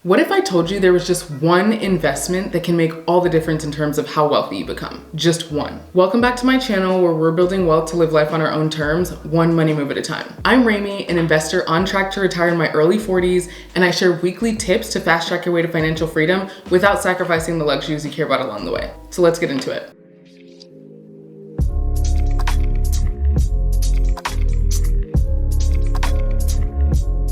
What if I told you there was just one investment that can make all the difference in terms of how wealthy you become? Just one. Welcome back to my channel where we're building wealth to live life on our own terms, one money move at a time. I'm Rami, an investor on track to retire in my early 40s, and I share weekly tips to fast track your way to financial freedom without sacrificing the luxuries you care about along the way. So let's get into it.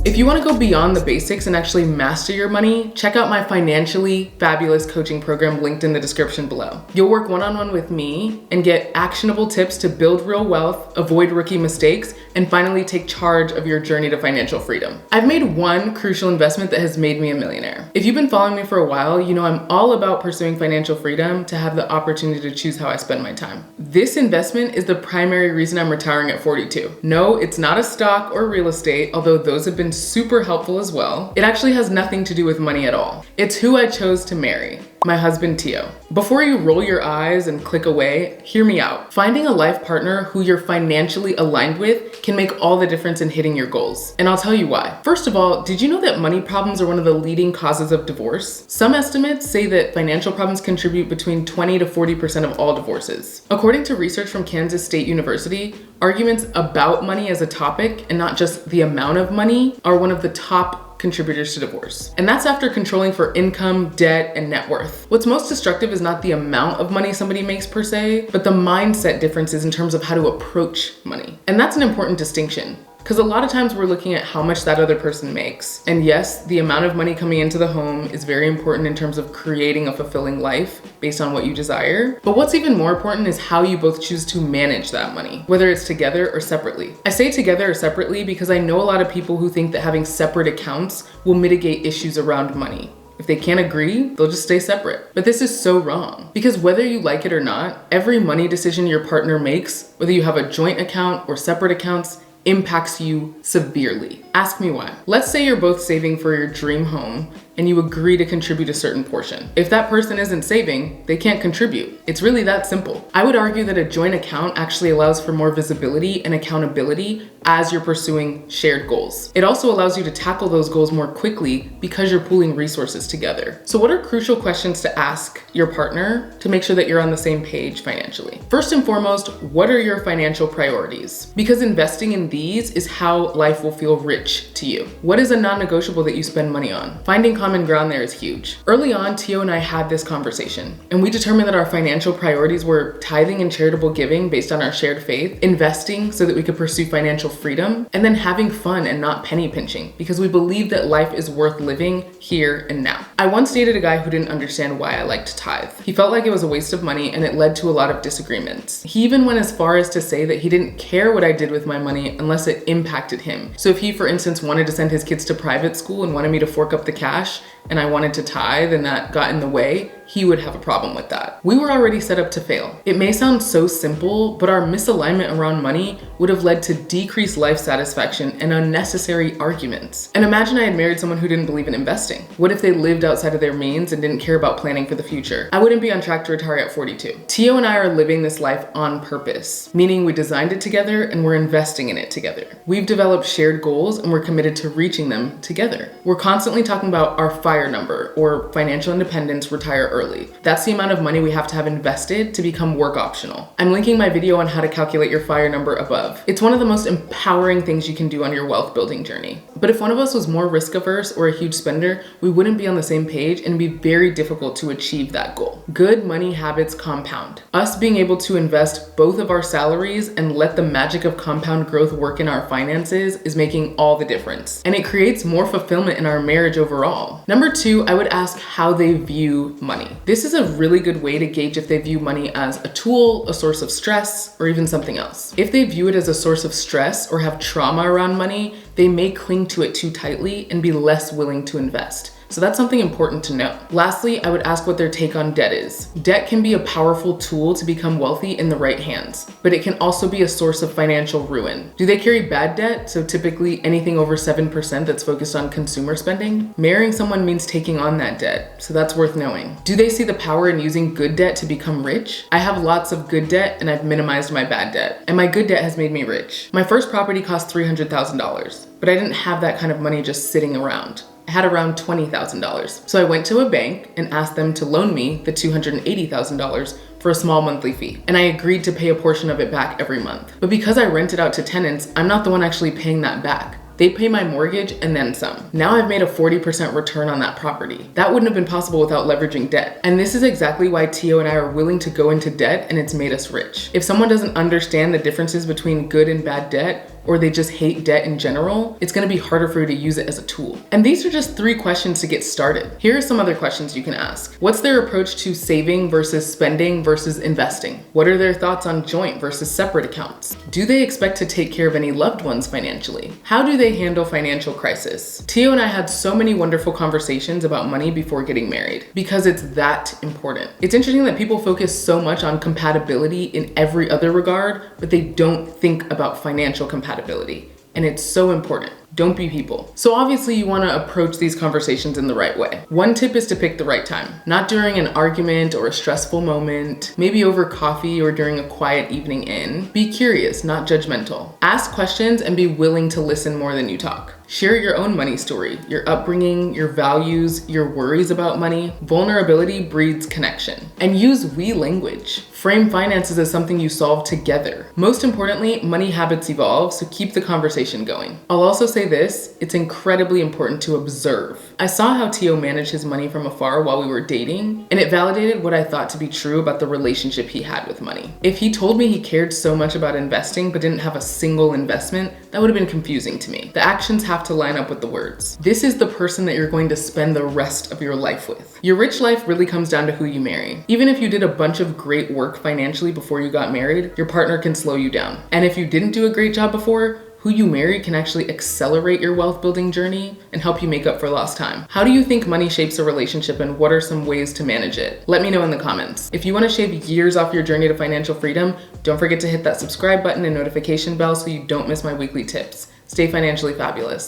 If you want to go beyond the basics and actually master your money, check out my financially fabulous coaching program linked in the description below. You'll work one-on-one with me and get actionable tips to build real wealth, avoid rookie mistakes, and finally take charge of your journey to financial freedom. I've made one crucial investment that has made me a millionaire. If you've been following me for a while, you know I'm all about pursuing financial freedom to have the opportunity to choose how I spend my time. This investment is the primary reason I'm retiring at 42. No, it's not a stock or real estate, although those have been super helpful as well. It actually has nothing to do with money at all. It's who I chose to marry. My husband, Tio. Before you roll your eyes and click away, hear me out. Finding a life partner who you're financially aligned with can make all the difference in hitting your goals. And I'll tell you why. First of all, did you know that money problems are one of the leading causes of divorce? Some estimates say that financial problems contribute between 20 to 40% of all divorces. According to research from Kansas State University, arguments about money as a topic and not just the amount of money are one of the top contributors to divorce. And that's after controlling for income, debt, and net worth. What's most destructive is not the amount of money somebody makes per se, but the mindset differences in terms of how to approach money. And that's an important distinction. Because a lot of times we're looking at how much that other person makes. And yes, the amount of money coming into the home is very important in terms of creating a fulfilling life based on what you desire. But what's even more important is how you both choose to manage that money, whether it's together or separately. I say together or separately because I know a lot of people who think that having separate accounts will mitigate issues around money. If they can't agree, they'll just stay separate. But this is so wrong because whether you like it or not, every money decision your partner makes, whether you have a joint account or separate accounts, impacts you severely. Ask me why. Let's say you're both saving for your dream home and you agree to contribute a certain portion. If that person isn't saving, they can't contribute. It's really that simple. I would argue that a joint account actually allows for more visibility and accountability as you're pursuing shared goals. It also allows you to tackle those goals more quickly because you're pooling resources together. So what are crucial questions to ask your partner to make sure that you're on the same page financially? First and foremost, what are your financial priorities? Because investing in these is how life will feel rich to you. What is a non-negotiable that you spend money on? Finding common ground there is huge. Early on, Tio and I had this conversation, and we determined that our financial priorities were tithing and charitable giving based on our shared faith, investing so that we could pursue financial freedom, and then having fun and not penny pinching because we believe that life is worth living here and now. I once dated a guy who didn't understand why I liked to tithe. He felt like it was a waste of money and it led to a lot of disagreements. He even went as far as to say that he didn't care what I did with my money unless it impacted him. So if he, for instance, wanted to send his kids to private school and wanted me to fork up the cash, and I wanted to tithe and that got in the way, he would have a problem with that. We were already set up to fail. It may sound so simple, but our misalignment around money would have led to decreased life satisfaction and unnecessary arguments. And imagine I had married someone who didn't believe in investing. What if they lived outside of their means and didn't care about planning for the future? I wouldn't be on track to retire at 42. Tio and I are living this life on purpose, meaning we designed it together and we're investing in it together. We've developed shared goals and we're committed to reaching them together. We're constantly talking about our FIRE number, or financial independence, retire early. That's the amount of money we have to have invested to become work optional. I'm linking my video on how to calculate your FIRE number above. It's one of the most empowering things you can do on your wealth building journey. But if one of us was more risk averse or a huge spender, we wouldn't be on the same page and it'd be very difficult to achieve that goal. Good money habits compound. Us being able to invest both of our salaries and let the magic of compound growth work in our finances is making all the difference. And it creates more fulfillment in our marriage overall. Number two, I would ask how they view money. This is a really good way to gauge if they view money as a tool, a source of stress, or even something else. If they view it as a source of stress or have trauma around money, they may cling to it too tightly and be less willing to invest. So that's something important to know. Lastly, I would ask what their take on debt is. Debt can be a powerful tool to become wealthy in the right hands, but it can also be a source of financial ruin. Do they carry bad debt? So typically anything over 7% that's focused on consumer spending? Marrying someone means taking on that debt, so that's worth knowing. Do they see the power in using good debt to become rich? I have lots of good debt and I've minimized my bad debt, and my good debt has made me rich. My first property cost $300,000, but I didn't have that kind of money just sitting around. I I had around $20,000. So I went to a bank and asked them to loan me the $280,000 for a small monthly fee. And I agreed to pay a portion of it back every month. But because I rented out to tenants, I'm not the one actually paying that back. They pay my mortgage and then some. Now I've made a 40% return on that property. That wouldn't have been possible without leveraging debt. And this is exactly why Tio and I are willing to go into debt, and it's made us rich. If someone doesn't understand the differences between good and bad debt, or they just hate debt in general, it's gonna be harder for you to use it as a tool. And these are just 3 questions to get started. Here are some other questions you can ask. What's their approach to saving versus spending versus investing? What are their thoughts on joint versus separate accounts? Do they expect to take care of any loved ones financially? How do they handle financial crisis? Tio and I had so many wonderful conversations about money before getting married because it's that important. It's interesting that people focus so much on compatibility in every other regard, but they don't think about financial compatibility. And it's so important. Don't be people. So obviously you wanna approach these conversations in the right way. One tip is to pick the right time. Not during an argument or a stressful moment, maybe over coffee or during a quiet evening in. Be curious, not judgmental. Ask questions and be willing to listen more than you talk. Share your own money story, your upbringing, your values, your worries about money. Vulnerability breeds connection. And use we language. Frame finances as something you solve together. Most importantly, money habits evolve, so keep the conversation going. I'll also say this, it's incredibly important to observe. I saw how Tio managed his money from afar while we were dating, and it validated what I thought to be true about the relationship he had with money. If he told me he cared so much about investing but didn't have a single investment, that would have been confusing to me. The actions have to line up with the words. This is the person that you're going to spend the rest of your life with. Your rich life really comes down to who you marry. Even if you did a bunch of great work financially before you got married, your partner can slow you down. And if you didn't do a great job before, who you marry can actually accelerate your wealth building journey and help you make up for lost time. How do you think money shapes a relationship, and what are some ways to manage it? Let me know in the comments. If you want to shave years off your journey to financial freedom, don't forget to hit that subscribe button and notification bell so you don't miss my weekly tips. Stay financially fabulous.